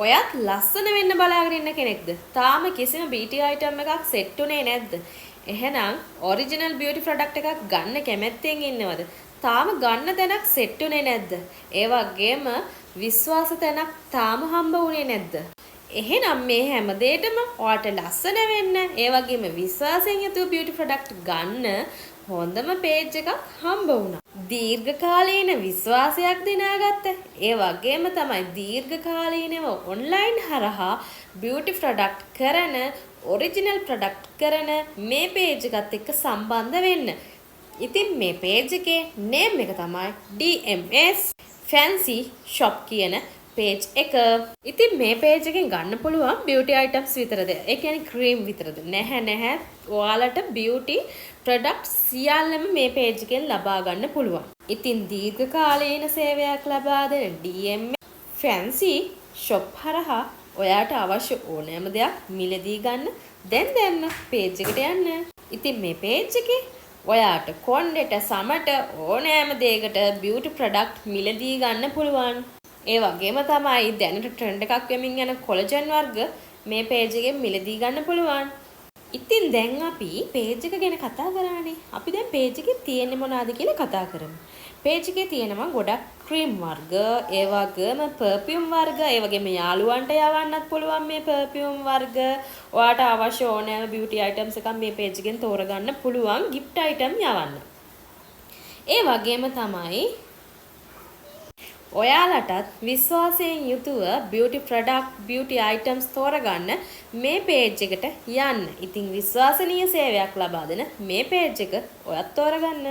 ඔයත් ලස්සන වෙන්න බලාගෙන ඉන්න කෙනෙක්ද? තාම කිසිම beauty item එකක් set උනේ නැද්ද? එහෙනම් original beauty product එකක් ගන්න කැමැත්තෙන් ඉන්නවද? තාම ගන්න තැනක් set උනේ නැද්ද? ඒ වගේම විශ්වාස තැනක් තාම හම්බ වුණේ නැද්ද? එහෙනම් මේ හැම දෙයකම ඔයාලට ලස්සන වෙන්න, ඒ වගේම විශ්වාසයෙන් යුතුව beauty product ගන්න හොඳම page එකක් හම්බ වුණා. දීර්ඝකාලීන විශ්වාසයක් දිනාගත්ත. ඒ වගේම තමයි දීර්ඝකාලීනව online හරහා beauty product කරන, original product කරන මේ page එකත් එක්ක සම්බන්ධ වෙන්න. ඉතින් මේ page එකේ name එක තමයි DMS Fancy Shop කියන page එක. ඉතින් මේ page එකෙන් ගන්න පුළුවන් beauty items විතරද? ඒ කියන්නේ cream විතරද? නැහැ. ඔයාලට beauty products සියල්ලම මේ page එකෙන් ලබා ගන්න පුළුවන්. ඉතින් දීර්ඝකාලීන සේවයක් ලබා දෙන DMS Fancy Shop හරහා ඔයාට අවශ්‍ය ඕනෑම දෙයක් මිලදී ගන්න දැන් page එකට යන්න. ඉතින් මේ page එකේ ඔයාට කොණ්ඩෙට සමට ඕනෑම දෙයකට beauty product මිලදී ගන්න පුළුවන්. ඒ වගේම තමයි දැනට ට්‍රෙන්ඩ් එකක් වෙමින් යන කොලජන් වර්ග මේ page එකෙන් මිලදී ගන්න පුළුවන්. ඉතින් දැන් අපි page එක ගැන කතා කරානේ. අපි දැන් page එකේ තියෙන්නේ මොනවද කියලා කතා කරමු. page එකේ තියෙනවා ගොඩක් cream වර්ග, ඒ වගේම perfume වර්ග, ඒ වගේම යාළුවන්ට යවන්නත් පුළුවන් මේ perfume වර්ග. ඔයාට අවශ්‍ය ඕනෑම beauty items එකක් මේ page එකෙන් තෝරගන්න පුළුවන් gift item යවන්න. ඒ වගේම තමයි ඔයාලටත් විශ්වාසයෙන් යුතුව beauty product, beauty items තෝරගන්න මේ page එකට යන්න. ඉතින් විශ්වාසනීය සේවයක් ලබා දෙන මේ page එක ඔයත් තෝරගන්න.